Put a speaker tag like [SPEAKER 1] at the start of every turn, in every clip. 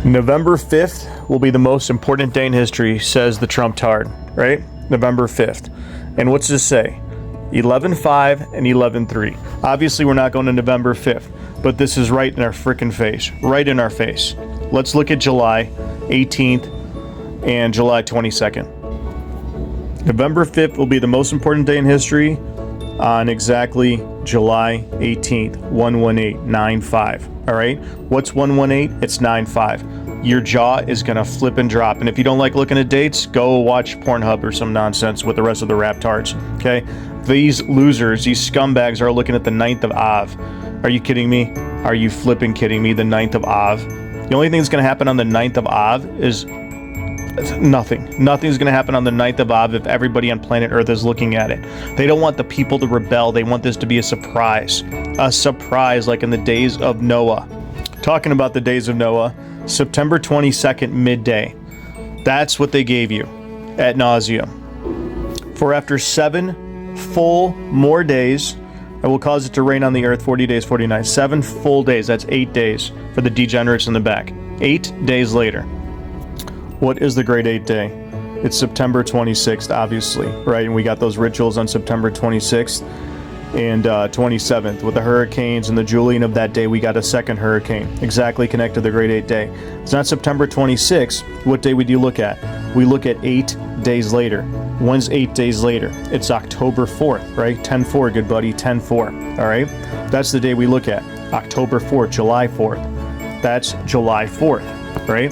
[SPEAKER 1] November 5th will be the most important day in history, says the Trump tard, right? November 5th. And what's this say? 11/5 and 11/3. Obviously, we're not going to November 5th, but this is right in our frickin' face. Right in our face. Let's look at July 18th and July 22nd. November 5th will be the most important day in history on exactly July 18th, 11895. All right? What's 118? It's 95. Your jaw is going to flip and drop. And if you don't like looking at dates, go watch Pornhub or some nonsense with the rest of the rap tards. Okay? These losers, these scumbags are looking at the 9th of Av. Are you kidding me? Are you flipping kidding me? The 9th of Av. The only thing that's going to happen on the 9th of Av is nothing. Nothing's going to happen on the 9th of Av if everybody on planet Earth is looking at it. They don't want the people to rebel. They want this to be a surprise. A surprise like in the days of Noah. Talking about the days of Noah, September 22nd, midday. That's what they gave you ad nauseum. For after 7 full more days, I will cause it to rain on the earth 40 days, 40 nights. 7 full days. That's 8 days for the degenerates in the back. 8 days later. What is the great 8th day? It's September 26th, obviously, right? And we got those rituals on September 26th and 27th. With the hurricanes and the Julian of that day, we got a second hurricane, exactly connected to the great 8th day. It's not September 26th. What day would you look at? We look at 8 days later. When's 8 days later? It's October 4th, right? 10-4, good buddy, 10-4, all right? That's the day we look at, October 4th, July 4th. That's July 4th, right?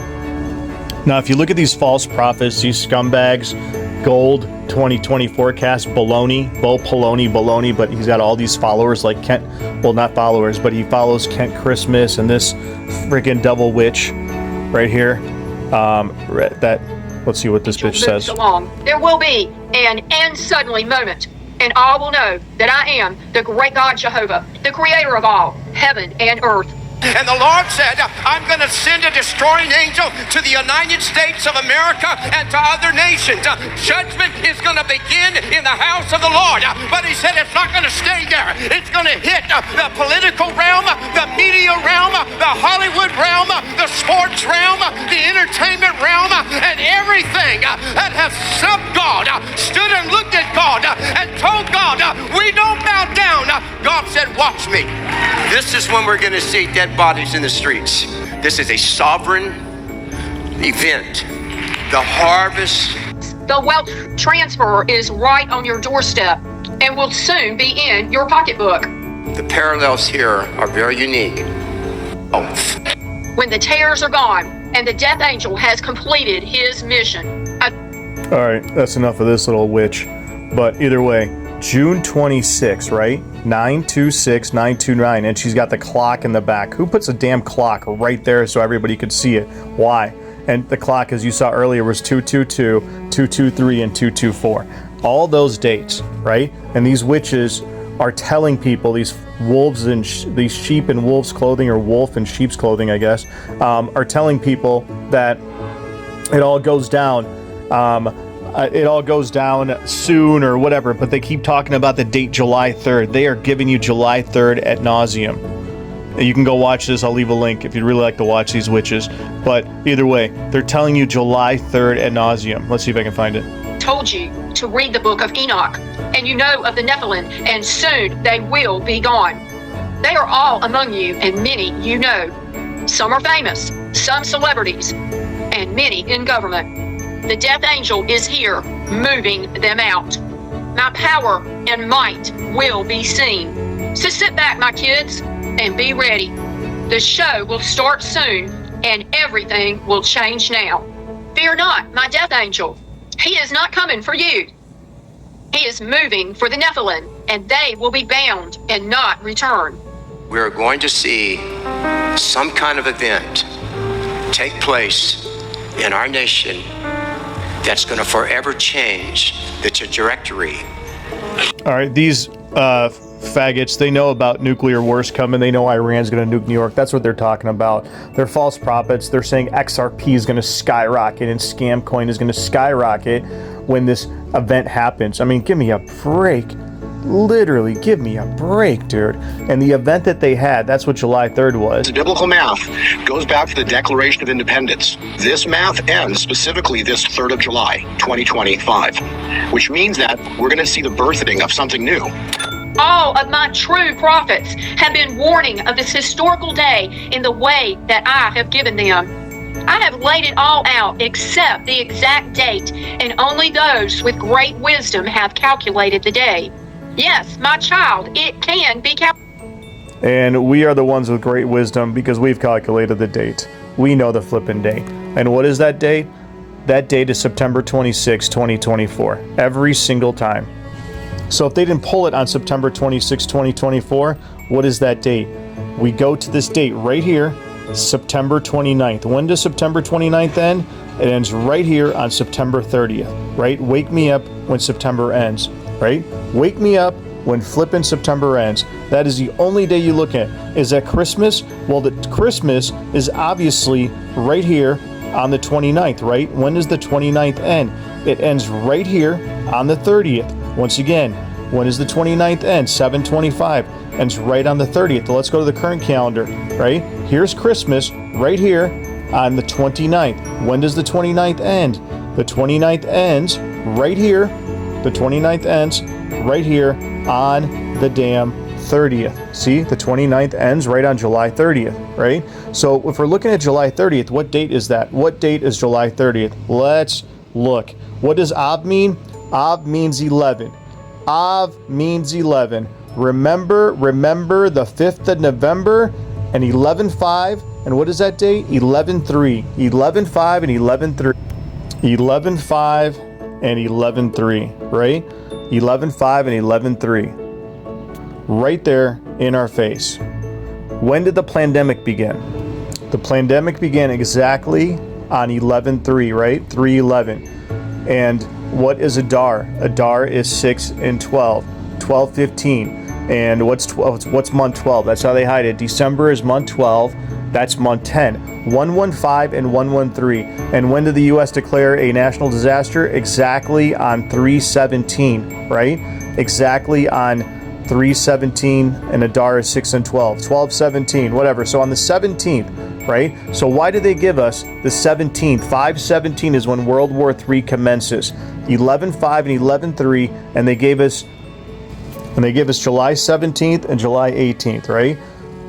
[SPEAKER 1] Now, if you look at these false prophets, these scumbags, gold 2020 forecast, baloney, baloney, but he's got all these followers like Kent, well, not followers, but he follows Kent Christmas and this freaking devil witch right here. Let's see what this bitch says.
[SPEAKER 2] Along. There will be an and suddenly moment, and all will know that I am the great God Jehovah, the creator of all, heaven and earth.
[SPEAKER 3] And the Lord said, I'm going to send a destroying angel to the United States of America and to other nations. Judgment is going to begin in the house of the Lord. But he said it's not going to stay there. It's going to hit the political realm, the media realm, the Hollywood realm, the sports realm, the entertainment realm, and everything that has sub God, stood and looked at God and told God, we don't bow down. God said, watch me. This is when we're going to see dead bodies in the streets. This is a sovereign event. The harvest.
[SPEAKER 2] The wealth transfer is right on your doorstep and will soon be in your pocketbook.
[SPEAKER 3] The parallels here are very unique. Oh.
[SPEAKER 2] When the tares are gone and the death angel has completed his mission.
[SPEAKER 1] All right, that's enough of this little witch. But either way, June 26, right? 926-929, and she's got the clock in the back. Who puts a damn clock right there so everybody could see it? Why? And the clock, as you saw earlier, was 222, 223, and 224. All those dates, right? And these witches are telling people, these wolves and these sheep in wolves' clothing, or wolf in sheep's clothing, I guess, are telling people that it all goes down. It all goes down soon or whatever, but they keep talking about the date July 3rd. They are giving you July 3rd ad nauseum. You can go watch this. I'll leave a link if you'd really like to watch these witches. But either way, they're telling you July 3rd ad nauseum. Let's see if I can find it.
[SPEAKER 2] Told you to read the book of Enoch, and you know of the Nephilim, and soon they will be gone. They are all among you, and many you know. Some are famous, some celebrities, and many in government. The death angel is here, moving them out. My power and might will be seen. So sit back, my kids, and be ready. The show will start soon, and everything will change now. Fear not, my death angel. He is not coming for you. He is moving for the Nephilim, and they will be bound and not return.
[SPEAKER 3] We're going to see some kind of event take place in our nation that's going to forever change the trajectory.
[SPEAKER 1] All right, these faggots, they know about nuclear wars coming. They know Iran's going to nuke New York. That's what they're talking about. They're false prophets. They're saying XRP is going to skyrocket and scam coin is going to skyrocket when this event happens. I mean, give me a break. Literally, give me a break, dude. And the event that they had, that's what July 3rd was.
[SPEAKER 4] The biblical math goes back to the Declaration of Independence. This math ends specifically this 3rd of July, 2025, which means that we're going to see the birthing of something new.
[SPEAKER 2] All of my true prophets have been warning of this historical day in the way that I have given them. I have laid it all out except the exact date, and only those with great wisdom have calculated the day. Yes, my child, it can be calculated.
[SPEAKER 1] And we are the ones with great wisdom because we've calculated the date. We know the flipping date. And what is that date? That date is September 26, 2024. Every single time. So if they didn't pull it on September 26, 2024, what is that date? We go to this date right here, September 29th. When does September 29th end? It ends right here on September 30th, right? Wake me up when September ends, right? Wake me up when flipping September ends. That is the only day you look at. Is that Christmas? Well, the Christmas is obviously right here on the 29th, right? When does the 29th end? It ends right here on the 30th. Once again, when does the 29th end? 7/25. Ends right on the 30th. Let's go to the current calendar, right? Here's Christmas right here on the 29th. When does the 29th end? The 29th ends right here. The 29th ends right here on the damn 30th. See, the 29th ends right on July 30th, right? So if we're looking at July 30th, what date is that? What date is July 30th? Let's look. What does Av mean? Av means 11. Av means 11. Remember the 5th of November and 11/5. And what is that date? 11/3. 11/5 and 11/3. 11/5 and 11/3, right? 11/5 and 11/3. Right there in our face. When did the pandemic begin? The pandemic began exactly on 11/3, right? 3/11. And what is Adar? Adar is 6 and 12. 12/15. And what's 12? What's month 12? That's how they hide it. December is month 12. That's month 10. 115 and 113. And when did the U.S. declare a national disaster? Exactly on 3/17, right? Exactly on 3/17, and Adar is 6 and 12. 12/17, whatever. So on the 17th, right? So why did they give us the 17th? 5/17 is when World War III commences. 11/5 and 11/3, and they gave us July 17th and July 18th, right?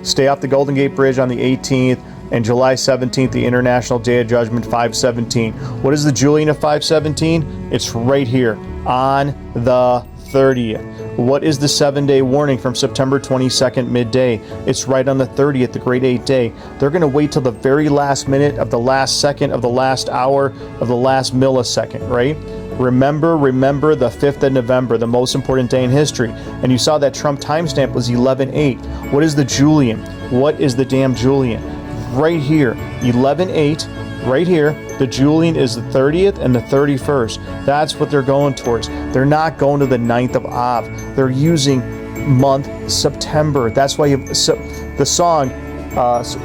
[SPEAKER 1] Stay off the Golden Gate Bridge on the 18th, and July 17th, the International Day of Judgment, 5/17. What is the Julian of 5/17? It's right here on the 30th. What is the 7-day warning from September 22nd midday? It's right on the 30th, the Great 8 Day. They're going to wait till the very last minute of the last second of the last hour of the last millisecond, right? Remember the 5th of November, the most important day in history. And you saw that Trump timestamp was 11/8. What is the Julian? What is the damn Julian? Right here, 11/8, right here. The Julian is the 30th and the 31st. That's what they're going towards. They're not going to the 9th of Av. They're using month September. That's why the song,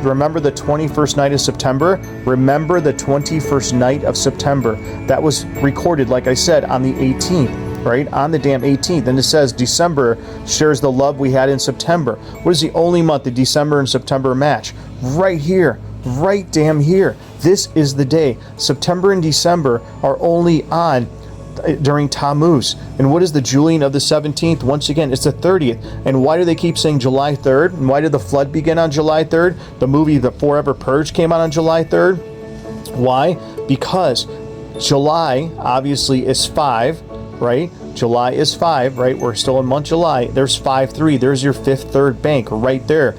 [SPEAKER 1] remember the 21st night of September? Remember the 21st night of September. That was recorded, like I said, on the 18th, right? On the damn 18th. And it says December shares the love we had in September. What is the only month that December and September match? Right here. Right damn here. This is the day. September and December are only on during Tammuz. And what is the Julian of the 17th? Once again, it's the 30th. And why do they keep saying July 3rd? And why did the flood begin on July 3rd? The movie The Forever Purge came out on July 3rd. Why? Because July obviously is 5, right? July is 5, right? We're still in month July. There's 5/3. There's your 5th third bank right there.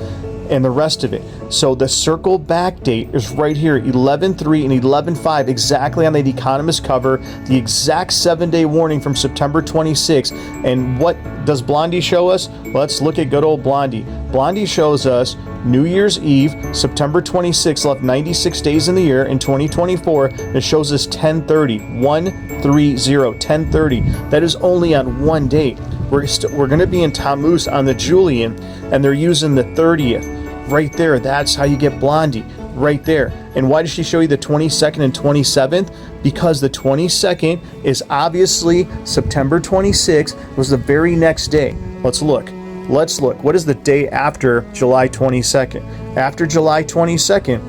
[SPEAKER 1] And the rest of it. So the circle back date is right here, 11/3 and 11/5, exactly on the Economist cover, the exact 7-day warning from September 26. And what does Blondie show us? Let's look at good old Blondie. Blondie shows us New Year's Eve, September 26, left 96 days in the year in 2024. It shows us 10:30, 130, 10:30. That is only on one date. We're going to be in Tammuz on the Julian, and they're using the 30th. Right there, that's how you get Blondie. right there. And why did she show you the 22nd and 27th? Because the 22nd is obviously September 26th was the very next day. Let's look. What is the day after July 22nd? After July 22nd,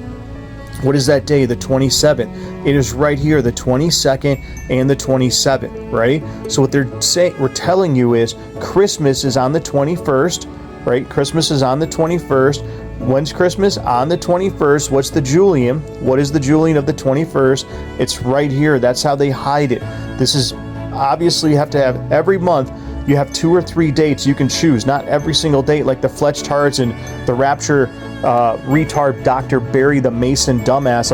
[SPEAKER 1] what is that day? The 27th. It is right here, the 22nd and the 27th, right? So what they're saying, we're telling you is Christmas is on the 21st, right? Christmas is on the 21st. When's Christmas? On the 21st. What's the Julian? What is the Julian of the 21st? It's right here. That's how they hide it. This is obviously you have to have every month. You have 2 or 3 dates you can choose, not every single date like the Fletchtards and the Rapture retard Dr. Barry the Mason dumbass,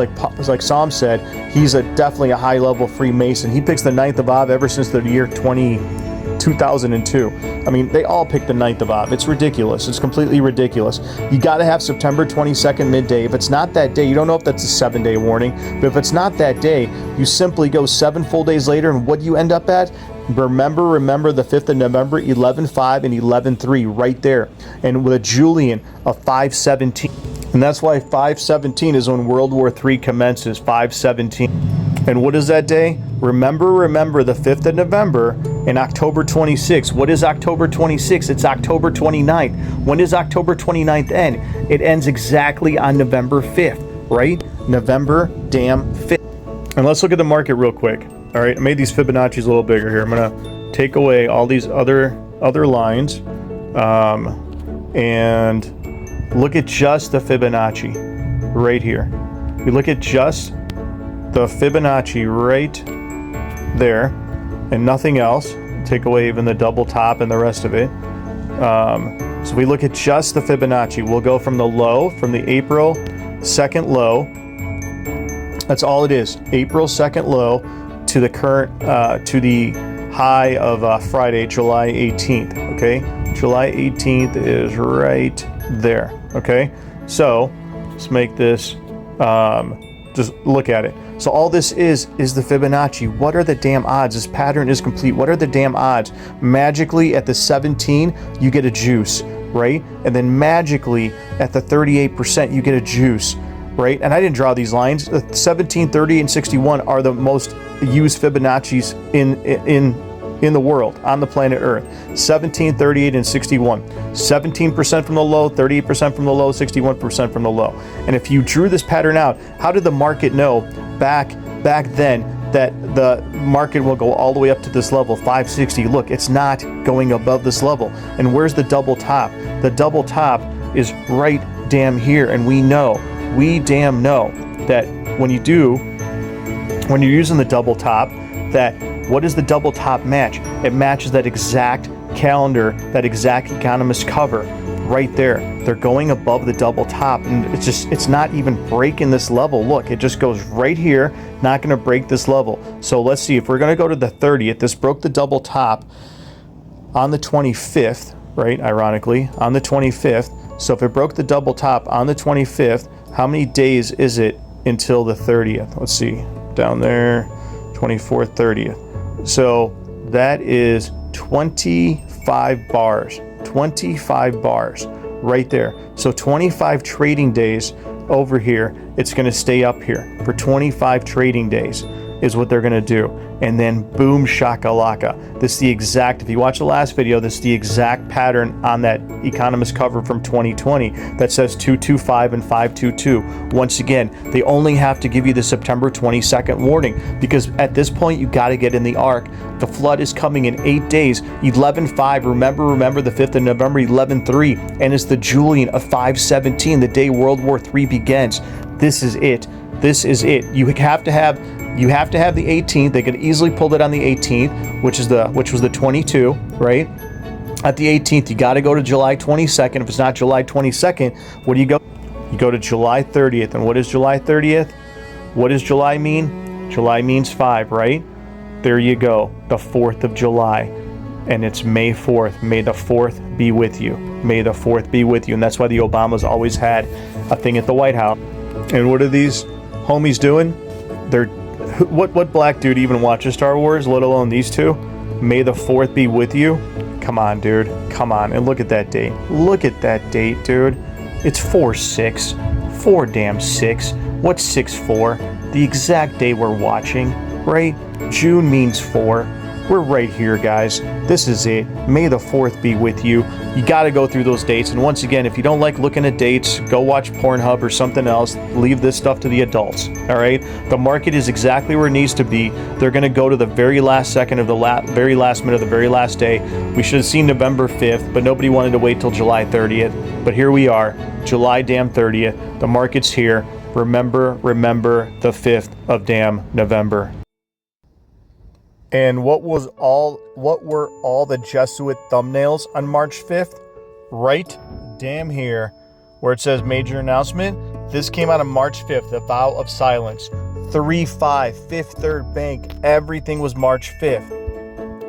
[SPEAKER 1] like Psalm said. He's definitely a high-level Freemason. He picks the 9th of Av ever since the year 2002. I mean, they all pick the 9th of Av. It's ridiculous. It's completely ridiculous. You got to have September 22nd midday. If it's not that day, you don't know if that's a 7-day warning, but if it's not that day, you simply go 7 full days later, and what do you end up at? Remember the 5th of November, 11/5 and 11/3 right there. And with a Julian of 517. And that's why 517 is when World War III commences, 517. And what is that day? Remember the 5th of November and October 26th. What is October 26th? It's October 29th. When does October 29th end? It ends exactly on November 5th, right? November damn 5th. And let's look at the market real quick. All right, I made these Fibonacci's a little bigger here. I'm gonna take away all these other lines and look at just the Fibonacci right here. We look at just the Fibonacci right there and nothing else. Take away even the double top and the rest of it. So we look at just the Fibonacci. We'll go from the low, from the April 2nd low. That's all it is. April 2nd low to the current, to the high of Friday, July 18th, okay? July 18th is right there, okay? So, let's make this, just look at it. So all this is the Fibonacci. What are the damn odds? This pattern is complete. What are the damn odds? Magically, at the 17, you get a juice, right? And then magically, at the 38%, you get a juice, right? And I didn't draw these lines. The 17, 30, and 61 are the most used Fibonacci's in the world, on the planet Earth. 17, 38, and 61. 17% from the low, 38% from the low, 61% from the low. And if you drew this pattern out, how did the market know back then that the market will go all the way up to this level, 560? Look, it's not going above this level. And where's the double top? The double top is right damn here. And we damn know that when you're using the double top, that what does the double top match? It matches that exact calendar, that exact economist cover right there. They're going above the double top, and it's not even breaking this level. Look, it just goes right here, not going to break this level. So let's see, if we're going to go to the 30th, this broke the double top on the 25th, right? Ironically, on the 25th. So if it broke the double top on the 25th, how many days is it until the 30th? Let's see, down there, 24th, 30th. So that is 25 bars, 25 bars right there. So 25 trading days over here, it's going to stay up here for 25 trading days is what they're going to do. And then boom shakalaka. This is the exact, if you watch the last video, this is the exact pattern on that economist cover from 2020 that says 225 and 522. Once again, they only have to give you the September 22nd warning, because at this point you got to get in the ark. The flood is coming in 8 days. 11/5, remember the 5th of November, 11/3, and it's the Julian of 517, the day World War III begins. This is it. This is it. You have to have the 18th. They could easily pull it on the 18th, which was the 22, right? At the 18th, you got to go to July 22nd. If it's not July 22nd, what do you go? You go to July 30th. And what is July 30th? What does July mean? July means 5, right? There you go. The 4th of July. And it's May 4th. May the 4th be with you. May the 4th be with you. And that's why the Obamas always had a thing at the White House. And what are these homies doing? They're what black dude even watches Star Wars, let alone these two? May the 4th be with you. Come on, dude. Come on. And look at that date. Look at that date, dude. It's 4-6. 4 damn 6. What's 6 for? The exact day we're watching, right? June means 4. We're right here, guys. This is it. May the 4th be with you. You got to go through those dates. And once again, if you don't like looking at dates, go watch Pornhub or something else. Leave this stuff to the adults, all right? The market is exactly where it needs to be. They're going to go to the very last second of the very last minute of the very last day. We should have seen November 5th, but nobody wanted to wait till July 30th. But here we are, July damn 30th. The market's here. Remember the 5th of damn November. And what were all the Jesuit thumbnails on March 5th? Right damn here, where it says major announcement. This came out on March 5th, the vow of silence. 3-5, Fifth Third Bank, everything was March 5th.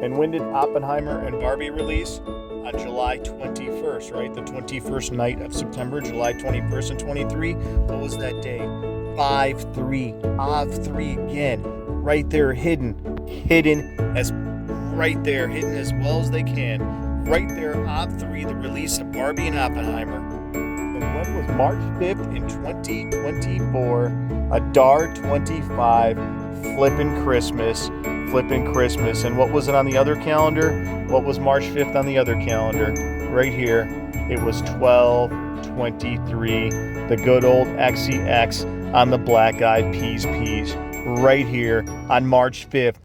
[SPEAKER 1] And when did Oppenheimer and Barbie release? On July 21st, right? The 21st night of September, July 21st and 23. What was that day? 5-3, Av3 again. Right there, hidden as well as they can. Right there, Ob3, the release of Barbie and Oppenheimer. And when was March 5th in 2024? Adar 25, flippin' Christmas. And what was it on the other calendar? What was March 5th on the other calendar? Right here, it was 12/23, the good old XEX on the Black Eyed Peas. Right here on March 5th.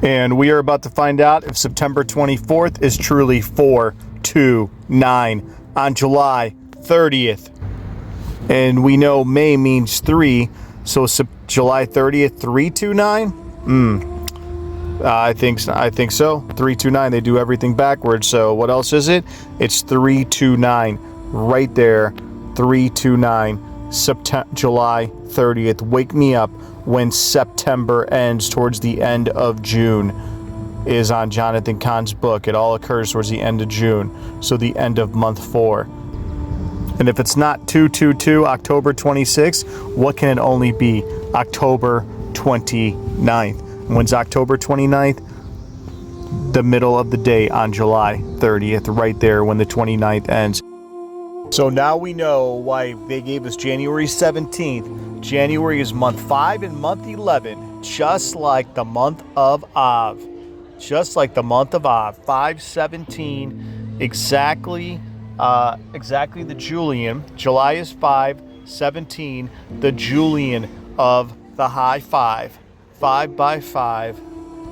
[SPEAKER 1] And we are about to find out if September 24th is truly 4-2-9 on July 30th. And we know May means 3, so July 30th, 3-2-9? I think so. 3-2-9. They do everything backwards. So what else is it? It's 3-2-9. Right there. 3-2-9. July 30th. Wake me up when September ends towards the end of June is on Jonathan Kahn's book. It all occurs towards the end of June, so the end of month 4. And if it's not 2-2-2, October 26th, what can it only be? October 29th. When's October 29th? The middle of the day on July 30th, right there when the 29th ends. So now we know why they gave us January 17th. January is month 5 and month 11, just like the month of Av. 5/17, exactly the Julian. July is 5/17, the Julian of the high 5. 5 by 5.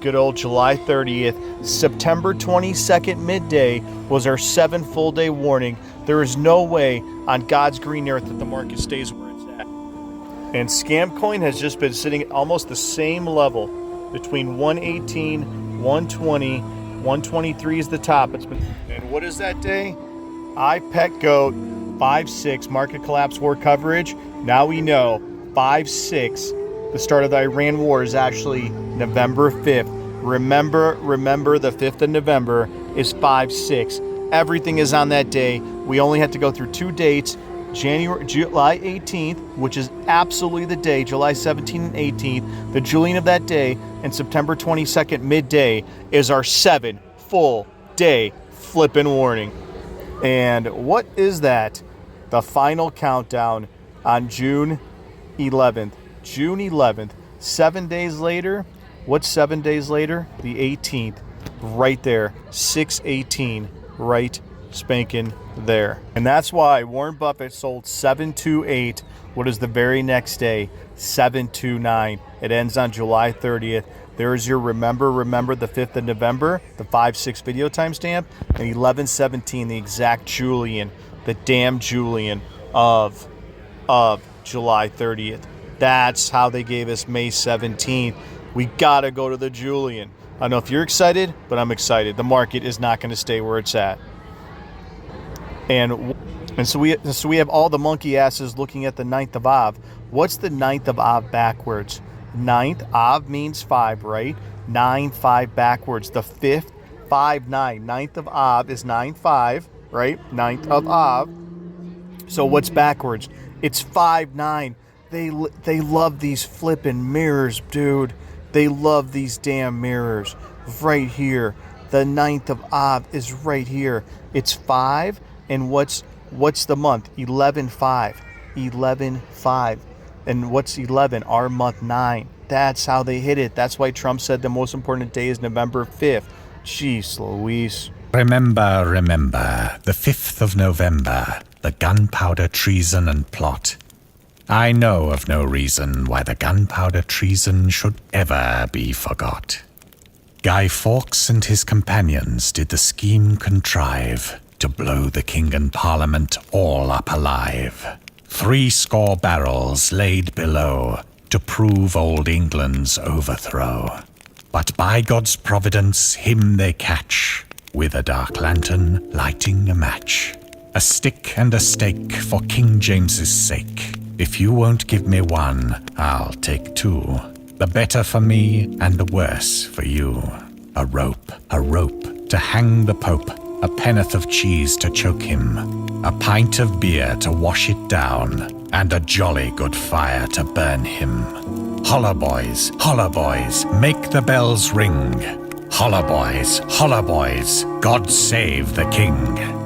[SPEAKER 1] Good old July 30th. September 22nd midday was our 7 full day warning. There is no way on God's green earth that the market stays where it's at. And Scamcoin has just been sitting at almost the same level between 118, 120, 123 is the top. And what is that day? IPEC GOAT 5-6 market collapse war coverage. Now we know 5-6. The start of the Iran war is actually November 5th. Remember, the 5th of November is 5-6. Everything is on that day. We only had to go through 2 dates. July 18th, which is absolutely the day, July 17th and 18th, the Julian of that day, and September 22nd midday is our 7 full day flippin' warning. And what is that? The final countdown on June 11th. June 11th. 7 days later. What's 7 days later? The 18th. Right there. 6/18. Right spanking there. And that's why Warren Buffett sold 728. What is the very next day? 729. It ends on July 30th. There's your remember the 5th of November, the 5-6 video timestamp, and 11/17, the exact Julian, the damn Julian of July 30th. That's how they gave us May 17th. We gotta go to the Julian. I don't know if you're excited, but I'm excited. The market is not going to stay where it's at. And so we have all the monkey asses looking at the 9th of Av. What's the 9th of Av backwards? 9th, Av means 5, right? 9-5 backwards. The 5th, 5-9. 9th of Av is 9-5, right? 9th of Av. So what's backwards? It's 5-9. They love these flipping mirrors, dude. They love these damn mirrors. Right here. The 9th of Av is right here. It's 5, and what's What's the month? 11/5. 11/5. And what's 11? Our month 9. That's how they hit it. That's why Trump said the most important day is November 5th. Jeez Louise.
[SPEAKER 5] Remember, the 5th of November, the gunpowder treason and plot. I know of no reason why the gunpowder treason should ever be forgot. Guy Fawkes and his companions did the scheme contrive to blow the king and parliament all up alive. 70 barrels laid below to prove old England's overthrow. But by God's providence him they catch, with a dark lantern lighting a match. A stick and a stake for King James's sake. If you won't give me one, I'll take 2. The better for me and the worse for you. A rope to hang the Pope. A pennyworth of cheese to choke him. A pint of beer to wash it down. And a jolly good fire to burn him. Holla boys, make the bells ring. Holla boys, God save the king.